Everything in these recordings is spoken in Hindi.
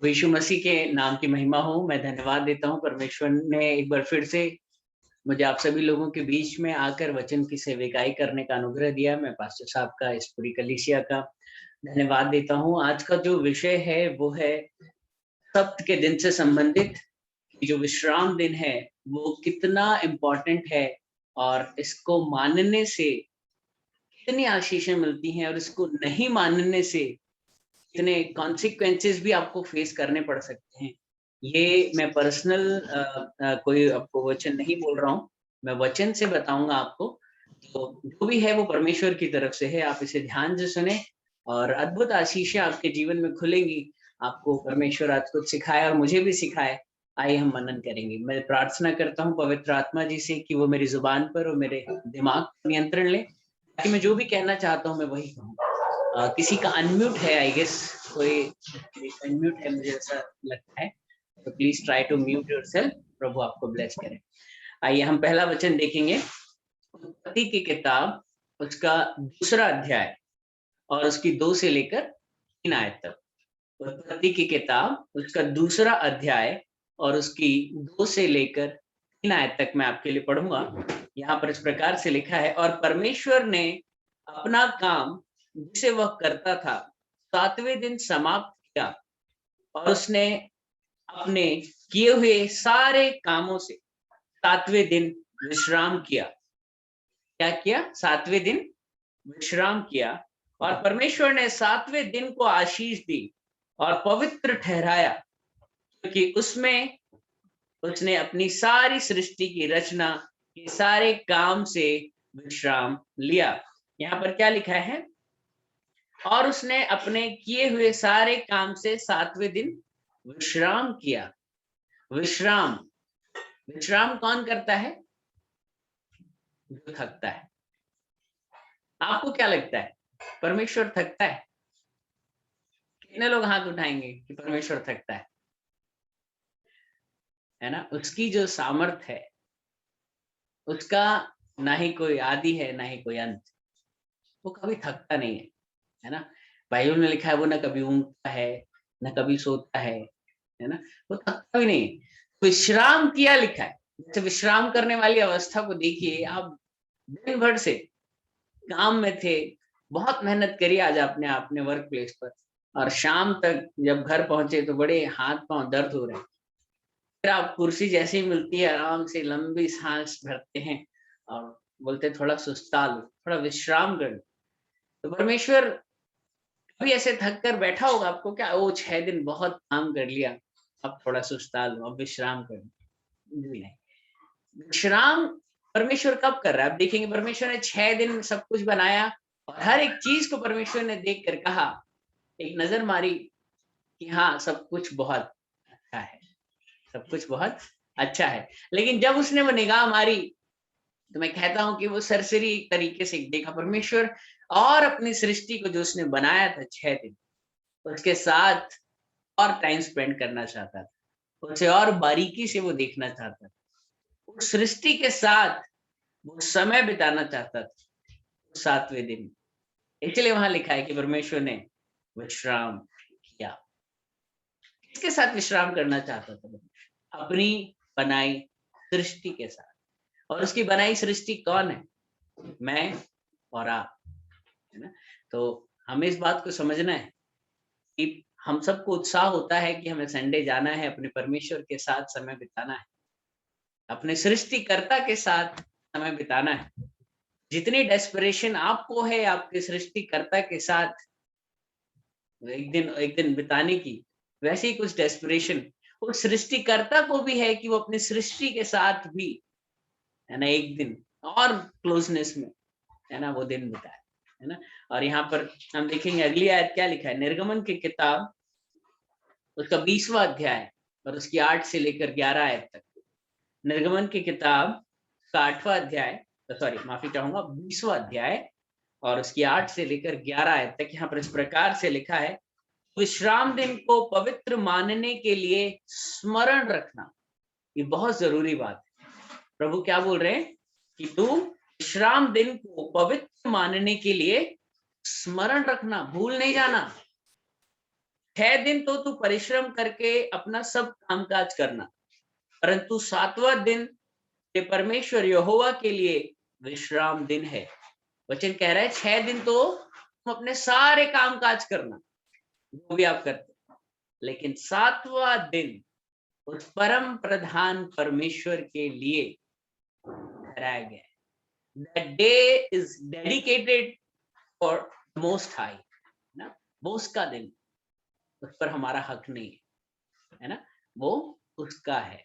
यीशु मसीह के नाम की महिमा हो। मैं धन्यवाद देता हूँ परमेश्वर ने एक बार फिर से मुझे आप सभी लोगों के बीच में आकर वचन की सेविकाई करने का अनुग्रह दिया। मैं पास्टर साहब का, इस पूरी कलीसिया का धन्यवाद देता हूँ। आज का जो विषय है वो है सब्त के दिन से संबंधित। जो विश्राम दिन है वो कितना इम्पोर्टेंट है और इसको मानने से कितनी आशीषें मिलती हैं और इसको नहीं मानने से इतने कॉन्सिक्वेंसेस भी आपको फेस करने पड़ सकते हैं। ये मैं पर्सनल कोई आपको वचन नहीं बोल रहा हूँ, मैं वचन से बताऊँगा आपको। तो जो भी है वो परमेश्वर की तरफ से है, आप इसे ध्यान से सुनें और अद्भुत आशीषें आपके जीवन में खुलेंगी। आपको परमेश्वर आज कुछ सिखाए और मुझे भी सिखाए। आइए हम मनन करेंगे। मैं प्रार्थना करता हूँ पवित्र आत्मा जी से कि वो मेरी ज़ुबान पर और मेरे दिमाग पर नियंत्रण लें, ताकि मैं जो भी कहना चाहता हूँ मैं वही कहूँ। किसी का अनम्यूट है आई गेस, कोई अनम्यूट है मुझे ऐसा लगता है, तो please try to mute yourself. प्रभु आपको ब्लेस करे। आइए हम पहला वचन देखेंगे, उत्पत्ति की किताब उसका दूसरा अध्याय और उसकी 2 से लेकर 3 आयत तक। उत्पत्ति की किताब उसका दूसरा अध्याय और उसकी 2 से लेकर 3 आयत तक मैं आपके लिए पढ़ूंगा। यहाँ पर इस प्रकार से लिखा है, और परमेश्वर ने अपना काम जिसे वह करता था 7वें दिन समाप्त किया और उसने अपने किए हुए सारे कामों से 7वें दिन विश्राम किया। क्या किया? 7वें दिन विश्राम किया। और परमेश्वर ने 7वें दिन को आशीष दी और पवित्र ठहराया, क्योंकि उसमें उसने अपनी सारी सृष्टि की रचना के सारे काम से विश्राम लिया। यहाँ पर क्या लिखा है? और उसने अपने किए हुए सारे काम से 7वें दिन विश्राम किया। विश्राम, विश्राम कौन करता है? जो थकता है। आपको क्या लगता है, परमेश्वर थकता है? कितने लोग हाथ उठाएंगे कि परमेश्वर थकता है ना? उसकी जो सामर्थ है उसका ना ही कोई आदि है ना ही कोई अंत। वो कभी थकता नहीं है ना? बाइबल में लिखा है वो ना कभी ऊँघता है ना कभी सोता है ना? वो थकता भी नहीं। विश्राम किया लिखा है। जैसे विश्राम करने वाली अवस्था को देखिए आप। दिन भर से काम में थे, बहुत मेहनत करी आज आपने अपने वर्क प्लेस पर, और शाम तक जब घर पहुंचे तो बड़े हाथ पांव दर्द हो रहे हैं। फिर आप कुर्सी जैसे ही मिलती है आराम से लंबी सांस भरते हैं और बोलते थोड़ा सुस्ता लो, थोड़ा विश्राम कर लो। तो परमेश्वर कभी ऐसे थक कर बैठा होगा आपको क्या, ओ 6 दिन बहुत काम कर लिया, अब थोड़ा सुस्ता लो, अब विश्राम कर लो? जी नहीं। विश्राम परमेश्वर कब कर रहा है? आप देखेंगे परमेश्वर ने 6 दिन सब कुछ बनाया और हर एक चीज को परमेश्वर ने देख कर कहा, एक नजर मारी कि हाँ सब कुछ बहुत अच्छा है, सब कुछ बहुत अच्छा है। लेकिन जब उसने वो निगाह मारी तो मैं कहता हूँ कि वो सरसरी तरीके से देखा परमेश्वर, और अपनी सृष्टि को जो उसने बनाया था 6 दिन, उसके साथ और टाइम स्पेंड करना चाहता था, उसे और बारीकी से वो देखना चाहता था, उस सृष्टि के साथ वो समय बिताना चाहता था 7वें दिन। इसलिए वहां लिखा है कि परमेश्वर ने विश्राम किया। किसके साथ विश्राम करना चाहता था? अपनी बनाई सृष्टि के साथ। और उसकी बनाई सृष्टि कौन है? मैं और आप, है ना? तो हमें इस बात को समझना है कि हम सबको उत्साह होता है कि हमें संडे जाना है, अपने परमेश्वर के साथ समय बिताना है, अपने सृष्टिकर्ता के साथ समय बिताना है। जितनी डेस्परेशन आपको है आपके सृष्टिकर्ता के साथ एक दिन बिताने की, वैसे ही कुछ डेस्परेशन उस सृष्टिकर्ता को भी है कि वो अपनी सृष्टि के साथ भी, है ना, एक दिन और क्लोजनेस में, है ना, वो दिन बिताए, है ना। और यहाँ पर हम देखेंगे अगली आयत क्या लिखा है, निर्गमन की किताब उसका 20वां अध्याय और उसकी 8 से लेकर 11 आयत तक। निर्गमन की किताब का 8वां अध्याय, सॉरी माफी चाहूंगा, 20वां अध्याय और उसकी 8 से लेकर 11 आयत तक। यहाँ पर इस प्रकार से लिखा है, विश्राम दिन को पवित्र मानने के लिए स्मरण रखना। ये बहुत जरूरी बात है। प्रभु क्या बोल रहे हैं कि तू विश्राम दिन को पवित्र मानने के लिए स्मरण रखना, भूल नहीं जाना। 6 दिन तो तू परिश्रम करके अपना सब कामकाज करना, परंतु 7वां दिन ये परमेश्वर यहोवा के लिए विश्राम दिन है। वचन कह रहा है 6 दिन तो तुम अपने सारे कामकाज करना, जो भी आप करते, लेकिन 7वां दिन उस परम प्रधान परमेश्वर के लिए ठहराया गया है। That day is dedicated for most high, ना, वो उसका दिन, उस पर हमारा हक नहीं है ना, वो उसका है।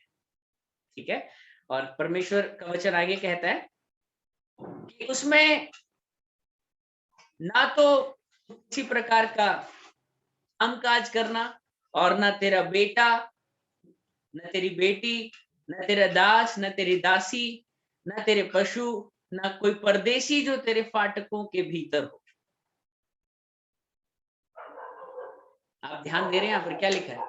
ठीक है, और परमेश्वर का वचन आगे कहता है कि उसमें ना तो किसी प्रकार का कामकाज करना, और ना तेरा बेटा, न तेरी बेटी, न तेरा दास, न तेरी दासी, न तेरे पशु, न कोई परदेशी जो तेरे फाटकों के भीतर हो। आप ध्यान दे रहे हैं यहाँ पर क्या लिखा है?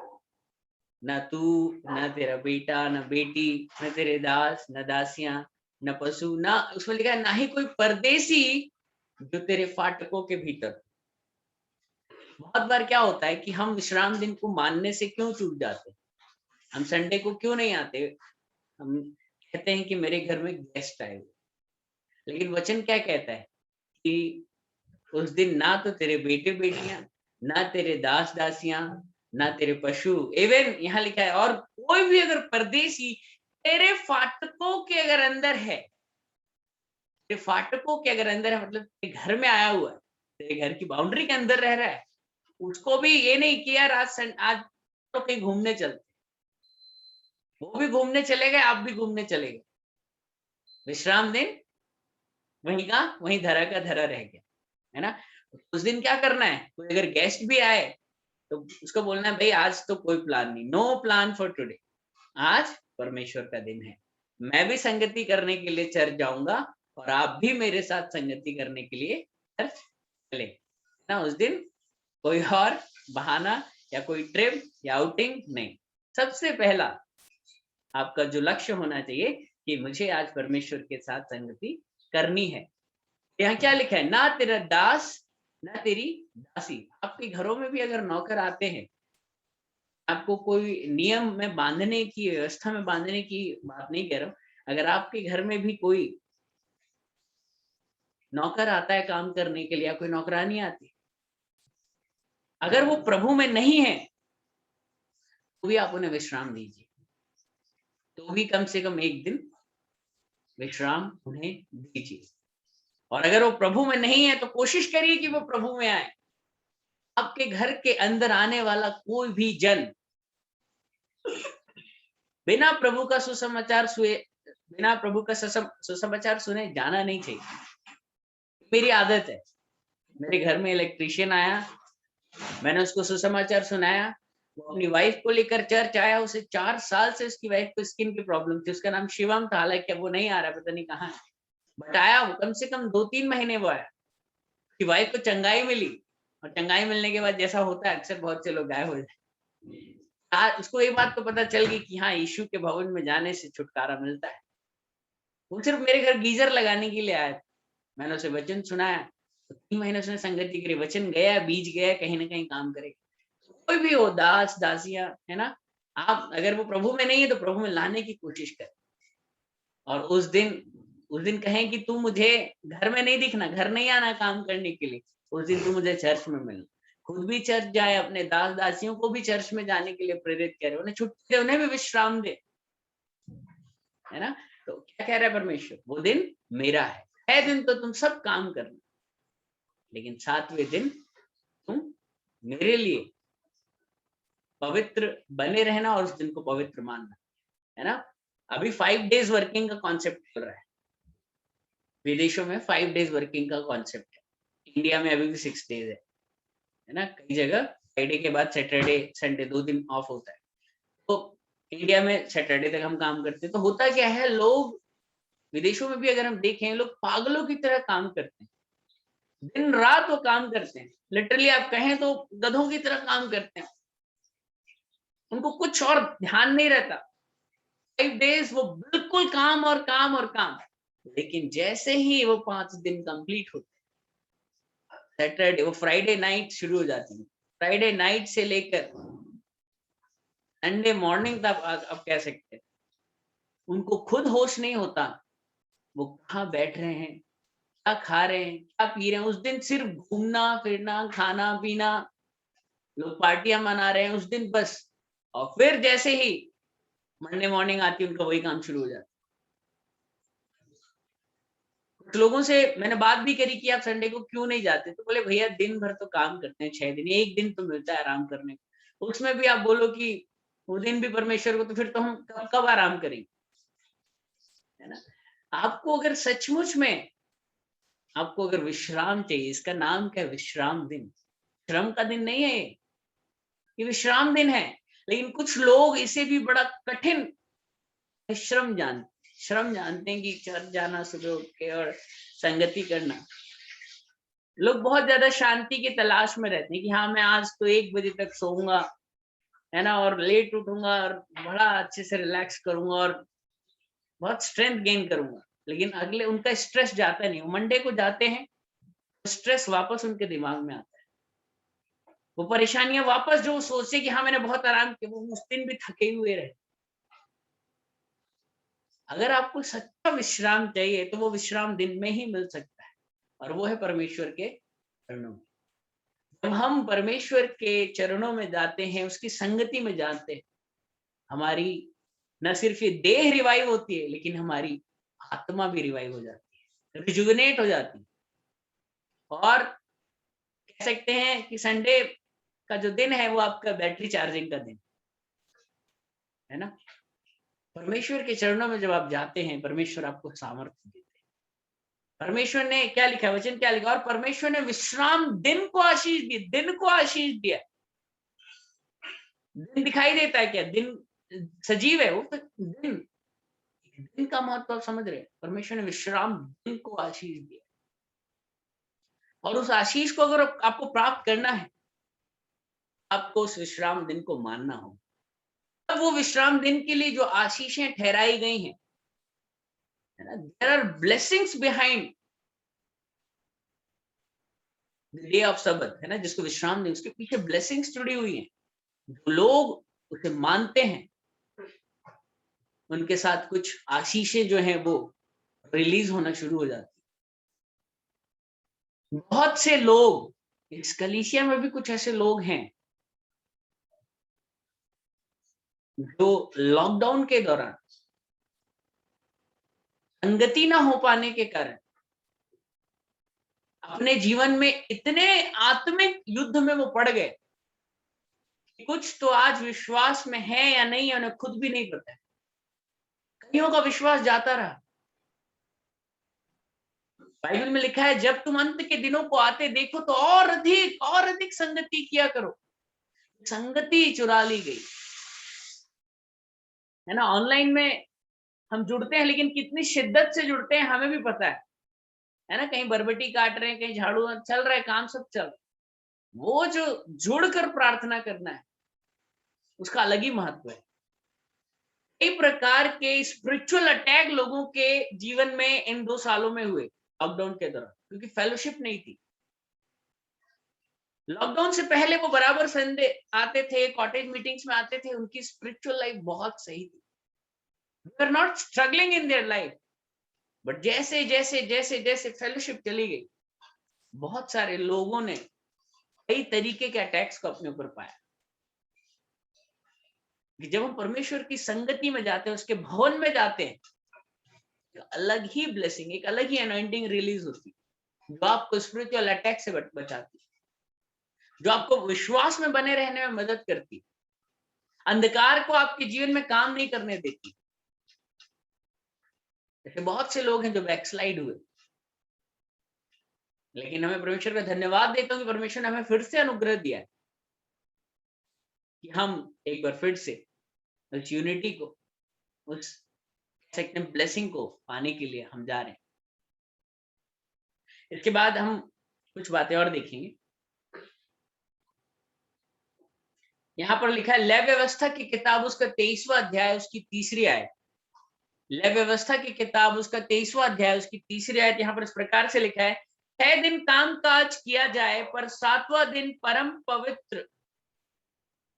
न तू, न तेरा बेटा, न बेटी, न तेरे दास, न दासियां, न पशु, न उसमें लिखा है ना ही कोई परदेशी जो तेरे फाटकों के भीतर। बहुत बार क्या होता है कि हम विश्राम दिन को मानने से क्यों चूक जाते हैं? हम संडे को क्यों नहीं आते? हम कहते हैं कि मेरे घर में गेस्ट आए हुए, लेकिन वचन क्या कहता है कि उस दिन ना तो तेरे बेटे बेटियां, ना तेरे दास दासियां, ना तेरे पशु, इवन यहाँ लिखा है और कोई भी अगर परदेशी तेरे फाटकों के अगर अंदर है, तेरे फाटकों के अगर अंदर है मतलब तेरे घर में आया हुआ है, तेरे घर की बाउंड्री के अंदर रह रहा है, उसको भी ये नहीं कि यार आज तो कहीं घूमने चलते, वो भी घूमने चले गए, आप भी घूमने चले गए, विश्राम दिन वहीं का वहीं धरा का धरा रह गया, है ना। उस दिन क्या करना है? कोई अगर गेस्ट भी आए तो उसको बोलना है भाई आज तो कोई प्लान नहीं, नो प्लान फॉर टुडे, आज परमेश्वर का दिन है, मैं भी संगति करने के लिए चर्च जाऊंगा और आप भी मेरे साथ संगति करने के लिए चर्च चले ना। उस दिन कोई और बहाना या कोई ट्रिप या आउटिंग नहीं। सबसे पहला आपका जो लक्ष्य होना चाहिए कि मुझे आज परमेश्वर के साथ संगति करनी है। यहाँ क्या लिखा है? ना तेरा दास, ना तेरी दासी। आपके घरों में भी अगर नौकर आते हैं, आपको कोई नियम में बांधने की, व्यवस्था में बांधने की बात नहीं कह रहा हूं, अगर आपके घर में भी कोई नौकर आता है काम करने के लिए या कोई नौकरानी आती, अगर वो प्रभु में नहीं है तो भी आप उन्हें विश्राम दीजिए, तो भी कम से कम एक दिन विश्राम उन्हें दीजिए। और अगर वो प्रभु में नहीं है तो कोशिश करिए कि वो प्रभु में आए। आपके घर के अंदर आने वाला कोई भी जन बिना प्रभु का सुसमाचार सुने, बिना प्रभु का सुसमाचार सुने जाना नहीं चाहिए। मेरी आदत है, मेरे घर में इलेक्ट्रीशियन आया, मैंने उसको सुसमाचार सुनाया, वो अपनी वाइफ को लेकर चर्च आया, उसे 4 साल से उसकी वाइफ को स्किन की प्रॉब्लम थी, उसका नाम शिवम था, हालांकि वो नहीं आ रहा, पता नहीं कहाँ है, बट आया वो, कम से कम 2-3 महीने वो आया, उसकी वाइफ को चंगाई मिली, और चंगाई मिलने के बाद जैसा होता है अक्सर बहुत से लोग गायब हो जाते, उसको ये बात तो पता चल गई कि हाँ यीशु के भवन में जाने से छुटकारा मिलता है। वो सिर्फ मेरे घर गीजर लगाने के लिए आया था, मैंने उसे वचन सुनाया, तो 3 महीने उसने संगति करी, वचन गया, बीज गया, कहीं ना कहीं काम करेगा। कोई भी हो, दास दासियां, है ना, आप अगर वो प्रभु में नहीं है तो प्रभु में लाने की कोशिश करें। और उस दिन कहें कि तू मुझे घर में नहीं दिखना, घर नहीं आना काम करने के लिए, उस दिन तू मुझे चर्च में मिलना। खुद भी चर्च जाए, अपने दास दासियों को भी चर्च में जाने के लिए प्रेरित करे, उन्हें छुट्टी दे, उन्हें भी विश्राम दे, है ना। तो क्या कह रहा है परमेश्वर? वो दिन मेरा है। 6 दिन तो तुम सब काम करना, लेकिन 7वें दिन तुम मेरे लिए पवित्र बने रहना और उस दिन को पवित्र मानना, है ना। अभी 5 डेज वर्किंग का कॉन्सेप्ट चल रहा है, विदेशों में 5 डेज वर्किंग का कॉन्सेप्ट है, इंडिया में अभी भी 6 डेज है ना। कई जगह फ्राइडे के बाद सैटरडे संडे 2 दिन ऑफ होता है, तो इंडिया में सैटरडे तक हम काम करते हैं। तो होता क्या है, लोग विदेशों में भी अगर हम देखें, लोग पागलों की तरह काम करते हैं, दिन रात वो काम करते हैं, लिटरली आप कहें तो गधों की तरह काम करते हैं, उनको कुछ और ध्यान नहीं रहता। 5 डेज वो बिल्कुल काम और काम और काम, लेकिन जैसे ही वो 5 दिन कंप्लीट होते हैं, सैटरडे वो फ्राइडे नाइट शुरू हो जाती है, फ्राइडे नाइट से लेकर संडे मॉर्निंग तक आप कह सकते हैं, उनको खुद होश नहीं होता वो कहाँ बैठ रहे हैं, क्या खा रहे हैं, क्या पी रहे हैं। उस दिन सिर्फ घूमना फिरना, खाना पीना, लोग पार्टियां मना रहे हैं उस दिन बस। और फिर जैसे ही मंडे मॉर्निंग आती है, उनका वही काम शुरू हो जाता है। कुछ लोगों से मैंने बात भी करी कि आप संडे को क्यों नहीं जाते, तो बोले भैया दिन भर तो काम करते हैं, 6 दिन, एक दिन तो मिलता है आराम करने को, उसमें भी आप बोलो कि वो दिन भी परमेश्वर को, तो फिर तो हम कब कब आराम करेंगे, है ना। आपको अगर सचमुच में आपको अगर विश्राम चाहिए, इसका नाम क्या है, विश्राम दिन। श्रम का दिन नहीं है ये विश्राम दिन है। लेकिन कुछ लोग इसे भी बड़ा कठिन श्रम जानते हैं कि चर्च जाना, सुबह उठ के और संगति करना। लोग बहुत ज्यादा शांति की तलाश में रहते हैं कि हाँ मैं आज तो 1 बजे तक सोऊंगा, है ना, और लेट उठूंगा और बड़ा अच्छे से रिलैक्स करूंगा और बहुत स्ट्रेंथ गेन करूंगा। लेकिन अगले उनका स्ट्रेस जाता नहीं, वो मंडे को जाते हैं, स्ट्रेस वापस उनके दिमाग में आता है, वो परेशानियां वापस, जो सोचे कि हाँ मैंने बहुत आराम किया, वो उस दिन भी थके हुए रहे। अगर आपको सच्चा विश्राम चाहिए तो वो विश्राम दिन में ही मिल सकता है, और वो है परमेश्वर के चरणों में। जब हम परमेश्वर के चरणों में जाते हैं, उसकी संगति में जाते हैं, हमारी न सिर्फ ये देह रिवाइव होती है, लेकिन हमारी आत्मा भी रिवाइव हो जाती है, रिजुविनेट हो जाती है। और कह सकते हैं कि संडे का जो दिन है वो आपका बैटरी चार्जिंग का दिन है ना। परमेश्वर के चरणों में जब आप जाते हैं, परमेश्वर आपको सामर्थ्य देते हैं। परमेश्वर ने क्या लिखा, वचन क्या लिखा, और परमेश्वर ने विश्राम दिन को आशीष दी, दिन को आशीष दिया। दिन दिखाई देता है क्या, दिन सजीव है, वो तो दिन का महत्व आप समझ रहे हैं। परमेश्वर ने विश्राम दिन को आशीष दिया, और उस आशीष को अगर आपको प्राप्त करना है, आपको उस विश्राम दिन को मानना होगा। अब वो विश्राम दिन के लिए जो आशीषें ठहराई गई हैं, है ना, there are blessings behind day of Sabbath, है ना, जिसको विश्राम दिन, उसके पीछे ब्लेसिंग्स जुड़ी हुई हैं। जो लोग उसे मानते हैं, उनके साथ कुछ आशीषें जो हैं वो रिलीज होना शुरू हो जाती है। बहुत से लोग, इस कलीसिया में भी कुछ ऐसे लोग हैं जो लॉकडाउन के दौरान संगति ना हो पाने के कारण अपने जीवन में इतने आत्मिक युद्ध में वो पड़ गए कि कुछ तो आज विश्वास में है या नहीं है, उन्हें खुद भी नहीं पता है। कईयों का विश्वास जाता रहा। बाइबल में लिखा है, जब तुम अंत के दिनों को आते देखो तो और अधिक संगति किया करो। संगति चुरा ली गई, है ना। ऑनलाइन में हम जुड़ते हैं, लेकिन कितनी शिद्दत से जुड़ते हैं हमें भी पता है ना। कहीं बरबटी काट रहे हैं, कहीं झाड़ू चल रहा है, काम सब चल रहा है। वो जो जुड़कर प्रार्थना करना है, उसका अलग ही महत्व है। कई प्रकार के स्पिरिचुअल अटैक लोगों के जीवन में इन 2 सालों में हुए लॉकडाउन के दौरान, क्योंकि फेलोशिप नहीं थी। लॉकडाउन से पहले वो बराबर संडे आते थे, कॉटेज मीटिंग्स में आते थे, उनकी स्पिरिचुअल लाइफ बहुत सही थी। They are not struggling in their life, but जैसे जैसे जैसे जैसे फेलोशिप चली गई, बहुत सारे लोगों ने कई तरीके के अटैक्स को अपने ऊपर पाया। कि जब हम परमेश्वर की संगति में जाते हैं, उसके भवन में जाते हैं, तो अलग ही ब्लेसिंग, एक अलग ही अनॉइंटिंग रिलीज होती है, जो आपको स्पिरिचुअल अटैक से बचाती है, जो आपको विश्वास में बने रहने में मदद करती है, अंधकार को आपके जीवन में काम नहीं करने देती। जैसे बहुत से लोग हैं जो बैकस्लाइड हुए, लेकिन हमें परमेश्वर का धन्यवाद देता हूँ कि परमेश्वर ने हमें फिर से अनुग्रह दिया है कि हम एक बार फिर से उस यूनिटी को, उस सेकंड ब्लेसिंग को पाने के लिए हम जा रहे हैं। इसके बाद हम कुछ बातें और देखेंगे। यहाँ पर लिखा है, लय व्यवस्था की किताब उसका 23वां अध्याय उसकी 3री आयत। लय व्यवस्था की किताब उसका 23वां अध्याय उसकी 3री आयत, यहाँ पर इस प्रकार से लिखा है, 6 दिन काम काज किया जाए, पर 7वां दिन परम पवित्र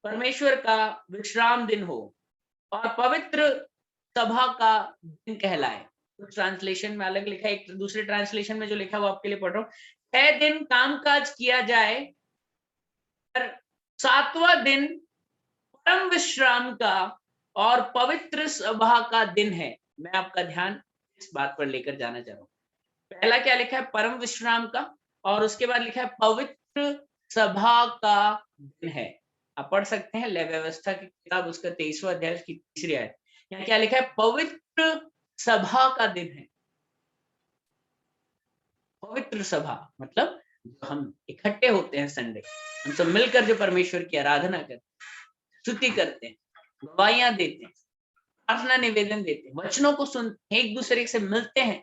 परमेश्वर का विश्राम दिन हो और पवित्र सभा का दिन कहलाए। कुछ ट्रांसलेशन में अलग लिखा है, एक दूसरे ट्रांसलेशन में जो लिखा है वो आपके लिए पढ़ रहा हूँ। 6 दिन कामकाज किया जाए, पर 7वां दिन परम विश्राम का और पवित्र सभा का दिन है। मैं आपका ध्यान इस बात पर लेकर जाना चाह रहा हूँ। पहला क्या लिखा है? परम विश्राम का, और उसके बाद लिखा है पवित्र सभा का दिन है। आप पढ़ सकते हैं लय व्यवस्था की किताब, उसका 23वां अध्याय की 3री आयत। यहाँ क्या लिखा है? पवित्र सभा का दिन है। पवित्र सभा मतलब हम इकट्ठे होते हैं संडे, हम सब मिलकर जो परमेश्वर की आराधना करते हैं, स्तुति करते हैं, गवाहियां देते हैं, प्रार्थना निवेदन देते हैं, वचनों को सुनते हैं, एक दूसरे से मिलते हैं।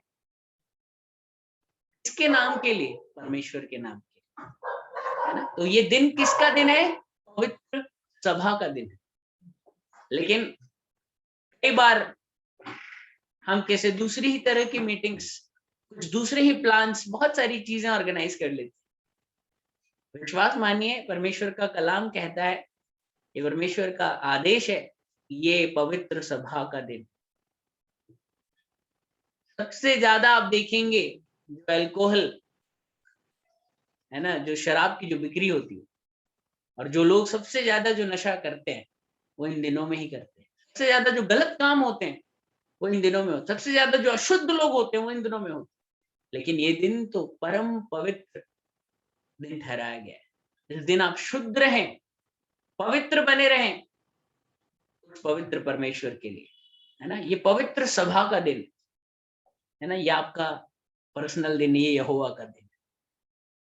किसके नाम के लिए? परमेश्वर के नाम के लिए, है ना? तो ये दिन किसका दिन है? पवित्र सभा का दिन है। लेकिन कई बार हम कैसे दूसरी ही तरह की मीटिंग्स, कुछ दूसरे ही प्लान्स, बहुत सारी चीजें ऑर्गेनाइज कर लेते हैं। विश्वास मानिए, परमेश्वर का कलाम कहता है, ये परमेश्वर का आदेश है, ये पवित्र सभा का दिन। सबसे ज्यादा आप देखेंगे जो अल्कोहल है ना, जो शराब की जो बिक्री होती है, और जो लोग सबसे ज्यादा जो नशा करते हैं वो इन दिनों में ही करते हैं। सबसे ज्यादा जो गलत काम होते हैं वो इन दिनों में होते हैं। सबसे ज्यादा जो अशुद्ध लोग होते हैं वो इन दिनों में होते हैं। लेकिन ये दिन तो परम पवित्र दिन ठहराया गया है। इस दिन आप शुद्ध रहें, पवित्र बने रहें उस पवित्र परमेश्वर के लिए, है ना। ये पवित्र सभा का दिन है ना, ये आपका पर्सनल दिन, ये यहोवा का दिन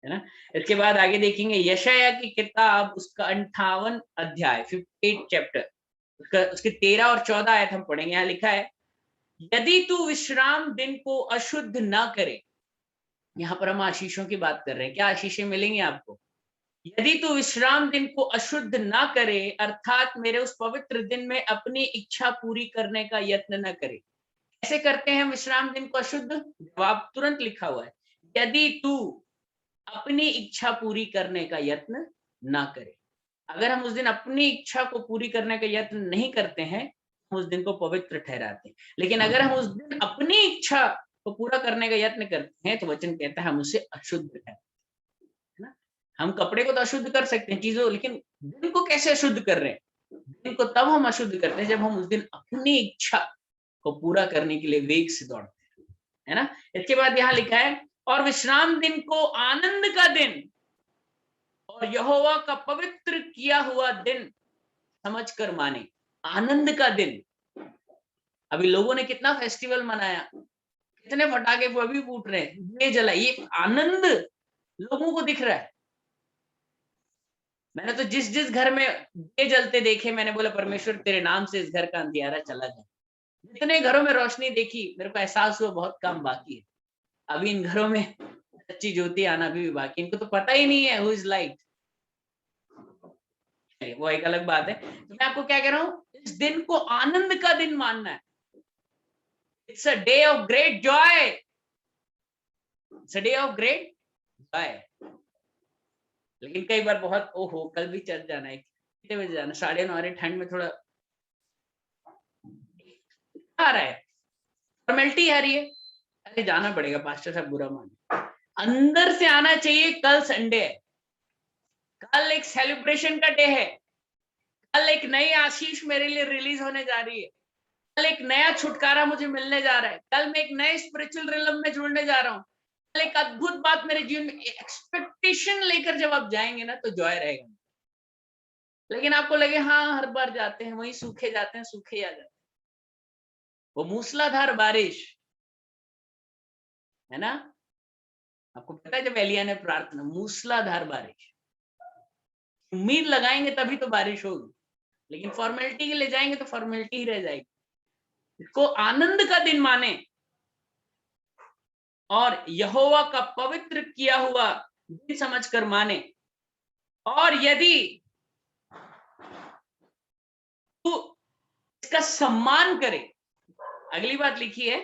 है ना। इसके बाद आगे देखेंगे यशायाह की किताब, उसका 58 अध्याय 58 चैप्टर, उसके 13 और 14 आयत हम पढ़ेंगे। यहाँ लिखा है, यदि तू विश्राम दिन को अशुद्ध ना करे। यहाँ पर हम आशीषों की बात कर रहे हैं। क्या आशीषें मिलेंगी आपको? यदि तू विश्राम दिन को अशुद्ध ना करे, अर्थात मेरे उस पवित्र दिन में अपनी इच्छा पूरी करने का यत्न न करे। कैसे करते हैं विश्राम दिन को अशुद्ध? जवाब तुरंत लिखा हुआ है, यदि तू अपनी इच्छा पूरी करने का यत्न ना करे। अगर हम उस दिन अपनी इच्छा को पूरी करने का यत्न नहीं करते हैं, हम उस दिन को पवित्र ठहराते हैं। लेकिन अगर हम उस दिन अपनी इच्छा को पूरा करने का यत्न करते हैं, तो वचन कहता है हम उसे अशुद्ध ठहराते हैं ना। हम कपड़े को तो अशुद्ध कर सकते हैं चीजों, लेकिन दिन को कैसे अशुद्ध कर रहे हैं? दिन को तब हम अशुद्ध करते हैं जब हम उस दिन अपनी इच्छा को पूरा करने के लिए वेग से दौड़ते हैं, है ना। इसके बाद यहाँ लिखा है, और विश्राम दिन को आनंद का दिन और यहोवा का पवित्र किया हुआ दिन समझकर माने। आनंद का दिन। अभी लोगों ने कितना फेस्टिवल मनाया, कितने पटाखे वो अभी फूट रहे हैं, ये जला, ये आनंद लोगों को दिख रहा है। मैंने तो जिस जिस घर में ये जलते देखे, मैंने बोला परमेश्वर तेरे नाम से इस घर का अंधियारा चला जाए। जितने घरों में रोशनी देखी, मेरे को एहसास हुआ बहुत काम बाकी है। अभी इन घरों में सच्ची ज्योति आना भी बाकी। इनको तो पता ही नहीं है हु इज लाइट, वो एक अलग बात है। तो मैं आपको क्या कह रहा हूँ, इस दिन को आनंद का दिन मानना है। It's a day of great Joy, it's a day of great Joy. लेकिन कई बार बहुत, ओहो कल भी चल जाना है, कितने बजे जाना, 9:30, ठंड में थोड़ा आ रहा है, फॉर्मेलिटी आ रही है, अरे जाना पड़ेगा, पास्टर साहब बुरा माने। अंदर से आना चाहिए, कल संडे है, कल एक सेलिब्रेशन का डे है, कल एक नई आशीष मेरे लिए रिलीज होने जा रही है, कल एक नया छुटकारा मुझे मिलने जा रहा है, कल मैं एक नए स्पिरिचुअल रिलम में जुड़ने जा रहा हूँ, कल एक अद्भुत बात मेरे जीवन में। एक्सपेक्टेशन लेकर जब आप जाएंगे ना तो जॉय रहेगा। लेकिन आपको लगे हाँ हर बार जाते हैं वहीं सूखे जाते हैं, सूखे आ जाते हैं, वो मूसलाधार बारिश है ना। आपको पता है जब एलिया ने प्रार्थना, मूसलाधार बारिश, उम्मीद लगाएंगे तभी तो बारिश होगी, लेकिन फॉर्मेलिटी के लिए जाएंगे तो फॉर्मेलिटी ही रह जाएगी। इसको आनंद का दिन माने और यहोवा का पवित्र किया हुआ दिन समझकर माने। और यदि तू इसका सम्मान करे, अगली बात लिखी है,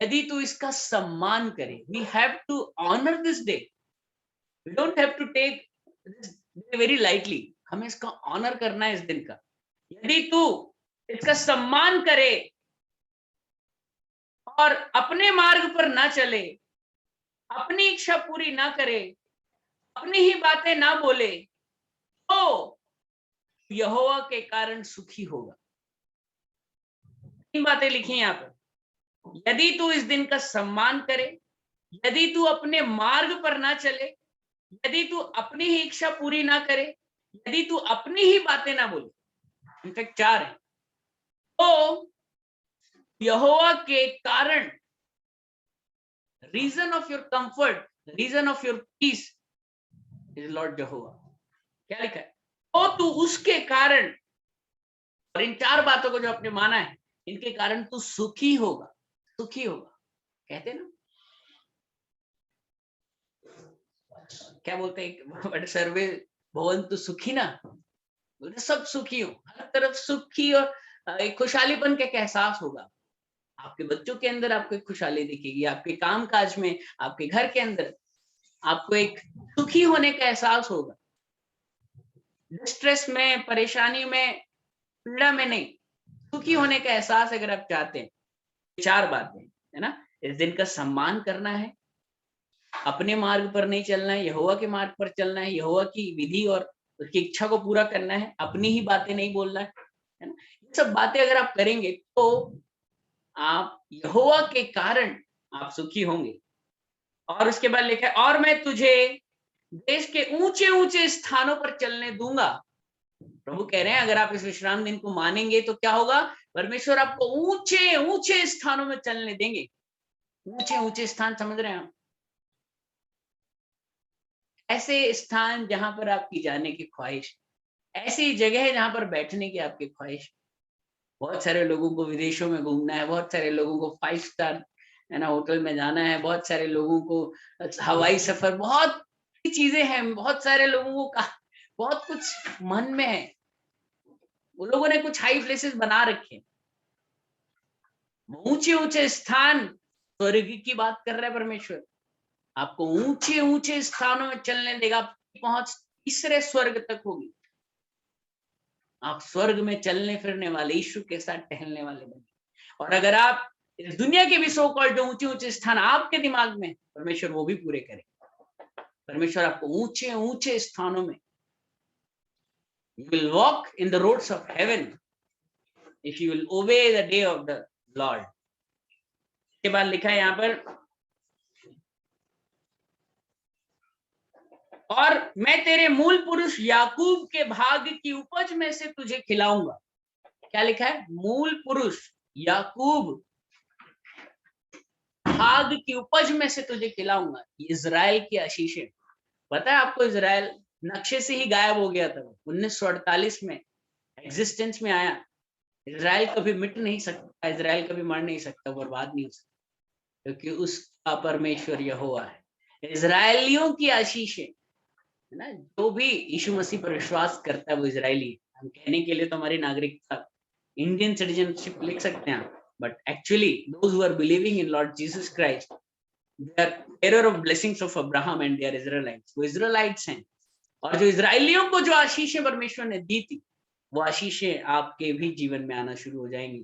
यदि तू इसका सम्मान करे, we have to honour this day, we don't have to take this day very lightly, हमें इसका ऑनर करना है इस दिन का। यदि तू इसका सम्मान करे और अपने मार्ग पर ना चले, अपनी इच्छा पूरी ना करे, अपनी ही बातें ना बोले, तो यहोवा के कारण सुखी होगा। तीन बातें लिखी हैं यहाँ पर। यदि तू इस दिन का सम्मान करे, यदि तू अपने मार्ग पर ना चले, यदि तू अपनी ही इच्छा पूरी ना करे, यदि तू अपनी ही बातें ना बोले, इनफैक्ट 4 है, तो यहोवा के कारण, reason of your comfort, reason of your peace is lord यहोवा। क्या लिखा है? तो तू उसके कारण, और इन 4 बातों को जो आपने माना है, इनके कारण तू सुखी होगा, सुखी होगा। कहते ना, क्या बोलते हैं, सर्वे भवन्तु सुखी ना, बोलते सब सुखी हो, हर तरफ सुखी और एक खुशहालीपन का एहसास होगा। आपके बच्चों के अंदर आपको एक खुशहाली दिखेगी, आपके काम काज में, आपके घर के अंदर आपको एक सुखी होने का एहसास होगा। स्ट्रेस में, परेशानी में, पीड़ा में नहीं, सुखी होने का एहसास अगर आप चाहते हैं, 4 बातें है ना। इस दिन का सम्मान करना है, अपने मार्ग पर नहीं चलना है, यहोवा के मार्ग पर चलना है, यहोवा की विधि और उसकी इच्छा को पूरा करना है, अपनी ही बातें नहीं बोलना है ना। ये सब बातें अगर आप करेंगे तो आप यहोवा के कारण आप सुखी होंगे। और उसके बाद लिखा है, और मैं तुझे देश के ऊंचे ऊंचे स्थानों पर चलने दूंगा। प्रभु कह रहे हैं अगर आप इस विश्राम दिन को मानेंगे तो क्या होगा, परमेश्वर आपको ऊंचे ऊंचे स्थानों में चलने देंगे। ऊंचे ऊंचे स्थान समझ रहे हैं आप? ऐसे स्थान जहां पर आपकी जाने की ख्वाहिश, ऐसी जगह है जहां पर बैठने की आपकी ख्वाहिश। बहुत सारे लोगों को विदेशों में घूमना है, बहुत सारे लोगों को 5 स्टार है ना होटल में जाना है, बहुत सारे लोगों को हवाई सफर, बहुत चीजें हैं, बहुत सारे लोगों को बहुत कुछ मन में है। वो लोगों ने कुछ हाई प्लेसेस बना रखे, ऊंचे ऊंचे स्थान, स्वर्ग की बात कर रहा है परमेश्वर। आपको ऊंचे ऊंचे स्थानों में चलने देगा, आपकी पहुंच तीसरे स्वर्ग तक होगी। आप स्वर्ग में चलने फिरने वाले, यीशु के साथ टहलने वाले बने। और अगर आप इस दुनिया के भी सो कॉल्ड जो ऊंचे ऊंचे स्थान आपके दिमाग में, परमेश्वर वो भी पूरे करे। परमेश्वर आपको ऊंचे ऊंचे स्थानों में, you will walk in the roads of heaven if you will obey the day of the Lord। के बाद लिखा है यहाँ पर, और मैं तेरे मूल पुरुष याकूब के भाग की उपज में से तुझे खिलाऊंगा। क्या लिखा है? मूल पुरुष याकूब भाग की उपज में से तुझे खिलाऊंगा। इजराइल की आशीषें। पता है आपको, इजराइल नक्शे से ही गायब हो गया था। 1948 में एग्जिस्टेंस में आया। इजराइल कभी मिट नहीं सकता, इजराइल कभी मर नहीं सकता, बर्बाद नहीं हो सकता, क्योंकि उसका परमेश्वर यहोवा है। इजराइलियों की आशीषें है ना, जो भी यीशु मसीह पर विश्वास करता है वो इजरायली है। हम कहने के लिए तो हमारी नागरिकता इंडियन सिटीजनशिप लिख सकते हैं, but actually those who are believing in lord Jesus Christ, they are heir of blessings of Abraham and they are Israelites. वो इजराइलाइट्स हैं। और जो इजरायलियों को जो आशीषें परमेश्वर ने दी थी, वो आशीषें आपके भी जीवन में आना शुरू हो जाएंगी।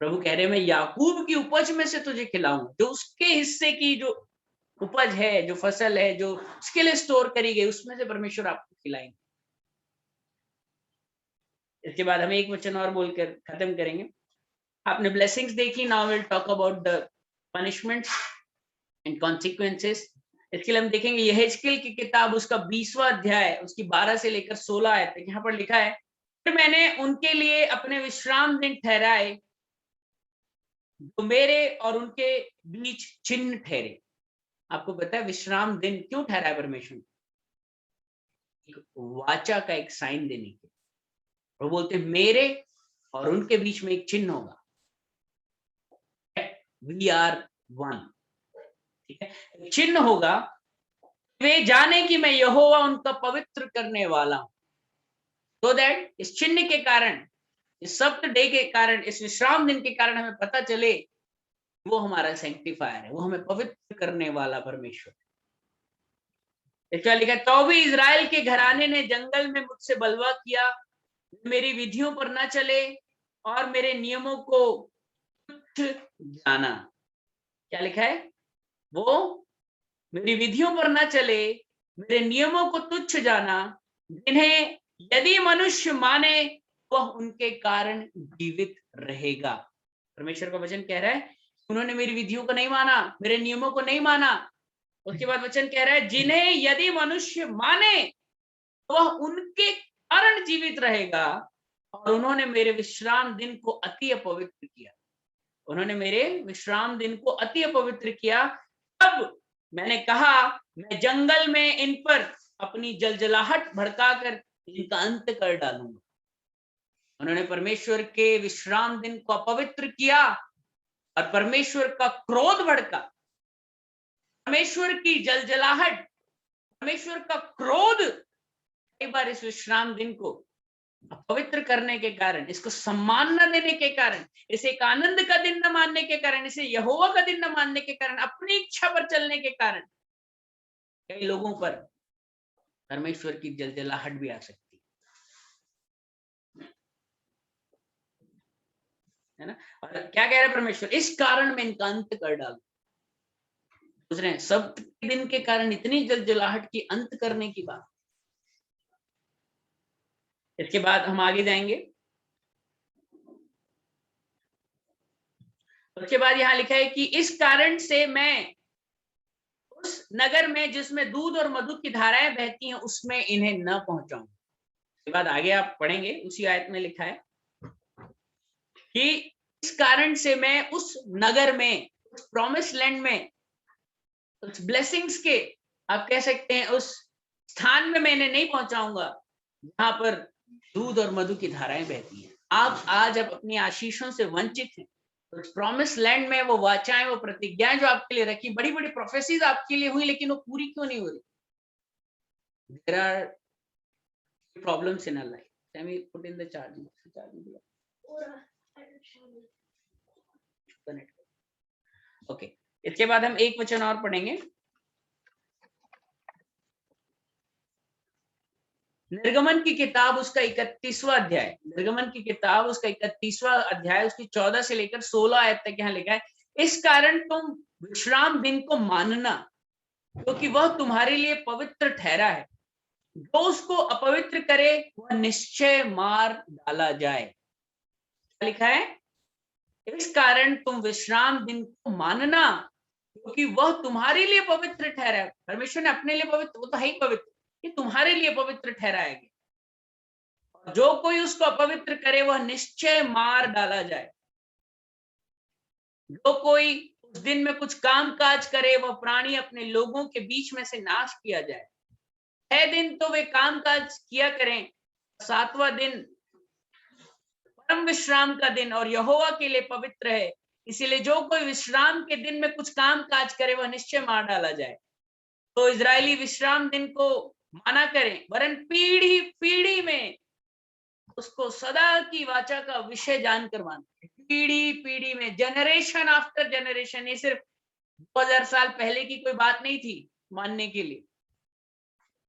प्रभु कह रहे हैं, मैं याकूब की उपज में से तुझे खिलाऊंगा। जो उसके हिस्से की जो उपज है, जो फसल है, जो उसके लिए स्टोर करी गई, उसमें से परमेश्वर आपको खिलाएंगे। इसके बाद हम एक वचन और बोलकर खत्म करेंगे। आपने ब्लेसिंग्स देखी, now will talk about the punishments and consequences. इसके लिए हम देखेंगे यहेजकेल की किताब, उसका 20वां अध्याय, उसकी 12 से लेकर 16 आयत तक। यहाँ पर लिखा है, फिर मैंने उनके लिए अपने विश्राम दिन ठहराए, जो मेरे और उनके बीच चिन्ह ठहरे। आपको पता है विश्राम दिन क्यों ठहराया परमेश्वर? वाचा का एक साइन देने के। वो बोलते मेरे और उनके बीच में एक चिन्ह होगा, वी आर वन। ठीक है, चिन्ह होगा, वे जाने कि मैं यहोवा उनका पवित्र करने वाला हूं। तो दैट इस चिन्ह के कारण, इस सप्त डे के कारण, इस विश्राम दिन के कारण हमें पता चले वो हमारा सैंक्टिफायर है, वो हमें पवित्र करने वाला परमेश्वर। इसका लिखा, तो भी इज़राइल के घराने ने जंगल में मुझसे बलवा किया, मेरी विधियों पर न चले और मेरे नियमों को तुच्छ जाना। क्या लिखा है? वो मेरी विधियों पर न चले, मेरे नियमों को तुच्छ जाना, जिन्हें यदि मनुष्य माने वह उनके कारण जीवित रहेगा। परमेश्वर का वचन कह रहा है, उन्होंने मेरी विधियों को नहीं माना, मेरे नियमों को नहीं माना। उसके बाद वचन कह रहा है, जिन्हें यदि मनुष्य माने वह उनके कारण जीवित रहेगा। और उन्होंने मेरे विश्राम दिन को अति अपवित्र किया। उन्होंने मेरे विश्राम दिन को अति अपवित्र किया। तब मैंने कहा, मैं जंगल में इन पर अपनी जलजलाहट भड़काकर इनका अंत कर डालूंगा। उन्होंने परमेश्वर के विश्राम दिन को अपवित्र किया और परमेश्वर का क्रोध भड़का। परमेश्वर की जलजलाहट, परमेश्वर का क्रोध कई बार इस विश्राम दिन को अपवित्र करने के कारण, इसको सम्मान न देने के कारण, इसे एक आनंद का दिन न मानने के कारण, इसे यहोवा का दिन न मानने के कारण, अपनी इच्छा पर चलने के कारण कई लोगों पर परमेश्वर की जलजलाहट भी आ सकती है ना। और क्या कह रहे हैं परमेश्वर? इस कारण मैं इनका अंत कर डालू। सोच रहे हैं सब दिन के कारण इतनी जलजलाहट की अंत करने की बात। इसके बाद हम आगे जाएंगे। उसके बाद यहां लिखा है कि इस कारण से मैं उस नगर में जिसमें दूध और मधु की धाराएं बहती हैं उसमें इन्हें न पहुंचाऊं। इसके बाद आगे आप पढ़ेंगे, उसी आयत में लिखा है कि इस कारण से मैं उस नगर में, उस प्रॉमिस लैंड में, उस ब्लेसिंग्स के, आप कह सकते हैं उस स्थान में मैं इन्हें नहीं पहुंचाऊंगा जहां पर दूध और मधु की धाराएं बहती हैं। आप आज अब अपनी आशीषों से वंचित हैं। तो प्रॉमिस लैंड में वो वाचाएं, वो प्रतिज्ञाएं जो आपके लिए रखी, बड़ी बड़ी प्रोफेसीज आपके लिए हुई, लेकिन वो पूरी क्यों नहीं हो रही? There are problems in our life. Can we put in the charging? Okay, इसके बाद हम एक वचन और पढ़ेंगे। निर्गमन की किताब उसका 31वां अध्याय, निर्गमन की किताब उसका 31वां अध्याय, उसकी 14 से लेकर 16 आयत तक यहाँ लिखा है, इस कारण तुम विश्राम दिन को मानना, क्योंकि वह तुम्हारे लिए पवित्र ठहरा है। जो उसको अपवित्र करे वह निश्चय मार डाला जाए। क्या लिखा है? इस कारण तुम विश्राम दिन को मानना, क्योंकि वह तुम्हारे लिए पवित्र ठहरा है। परमेश्वर ने अपने लिए पवित्र, वो तो है ही पवित्र, ये तुम्हारे लिए पवित्र ठहराया गया। जो कोई उसको अपवित्र करे वह निश्चय मार डाला जाए। जो कोई उस दिन में कुछ काम काज करे वह प्राणी अपने लोगों के बीच में से नाश किया जाए। 6 दिन तो वे काम काज किया करें, 7वां दिन परम विश्राम का दिन और यहोवा के लिए पवित्र है। इसीलिए जो कोई विश्राम के दिन में कुछ काम काज करे वह निश्चय मार डाला जाए। तो इजरायली विश्राम दिन को माना करें, वरन पीढ़ी पीढ़ी में उसको सदा की वाचा का विषय जानकर मानते। पीढ़ी पीढ़ी में, जनरेशन आफ्टर जनरेशन। ये सिर्फ 2000 साल पहले की कोई बात नहीं थी मानने के लिए,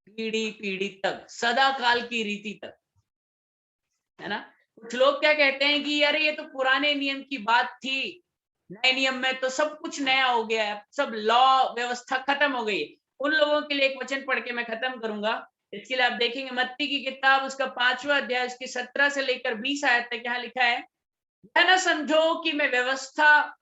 पीढ़ी पीढ़ी तक, सदा काल की रीति तक, है ना। कुछ लोग क्या कहते हैं कि यार ये तो पुराने नियम की बात थी, नए नियम में तो सब कुछ नया हो गया है, सब लॉ व्यवस्था खत्म हो गई। उन लोगों के लिए एक वचन पढ़ के मैं खत्म करूंगा। इसके लिए आप देखेंगे मत्ती की किताब उसका 5वां अध्याय, उसकी 17 से लेकर 20 आयत तक यहाँ लिखा है, यह ना समझो कि मैं व्यवस्था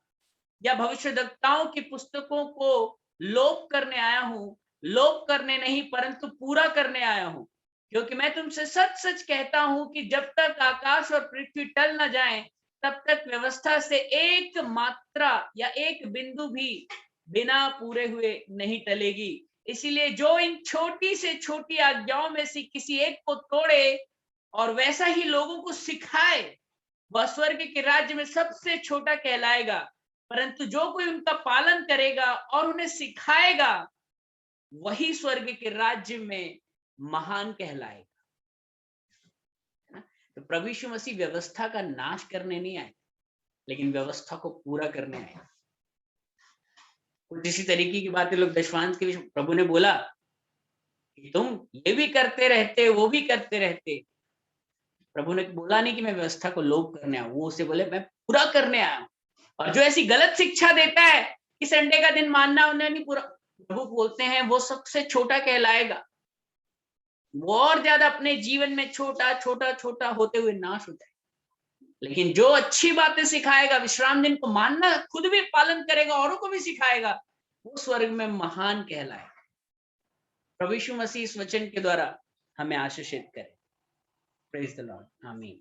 या भविष्यद्वक्ताओं की पुस्तकों को लोप करने आया हूं। लोप करने नहीं परंतु पूरा करने आया हूं। क्योंकि मैं तुमसे सच सच कहता हूं कि जब तक आकाश और पृथ्वी टल न जाए तब तक व्यवस्था से एक मात्रा या एक बिंदु भी बिना पूरे हुए नहीं टलेगी। इसीलिए जो इन छोटी से छोटी आज्ञाओं में से किसी एक को तोड़े और वैसा ही लोगों को सिखाए वह स्वर्ग के राज्य में सबसे छोटा कहलाएगा। परंतु जो कोई उनका पालन करेगा और उन्हें सिखाएगा वही स्वर्ग के राज्य में महान कहलाएगा। तो प्रभु यीशु मसीह व्यवस्था का नाश करने नहीं आए, लेकिन व्यवस्था को पूरा करने आए। कुछ इसी तरीके की बातें लोग दशवांश के विषय प्रभु ने बोला कि तुम ये भी करते रहते, वो भी करते रहते। प्रभु ने बोला नहीं कि मैं व्यवस्था को लोप करने आया हूँ, वो उसे बोले मैं पूरा करने आया हूँ। और जो ऐसी गलत शिक्षा देता है कि संडे का दिन मानना उन्हें नहीं पूरा, प्रभु बोलते हैं वो सबसे छोटा कहलाएगा। वो और ज्यादा अपने जीवन में छोटा छोटा छोटा होते हुए नाश हो जाएगा। लेकिन जो अच्छी बातें सिखाएगा, विश्राम दिन को मानना खुद भी पालन करेगा, औरों को भी सिखाएगा, वो स्वर्ग में महान कहलाएगा। प्रभु यीशु मसीह इस वचन के द्वारा हमें आशीषित करे। Praise the Lord. आमीन।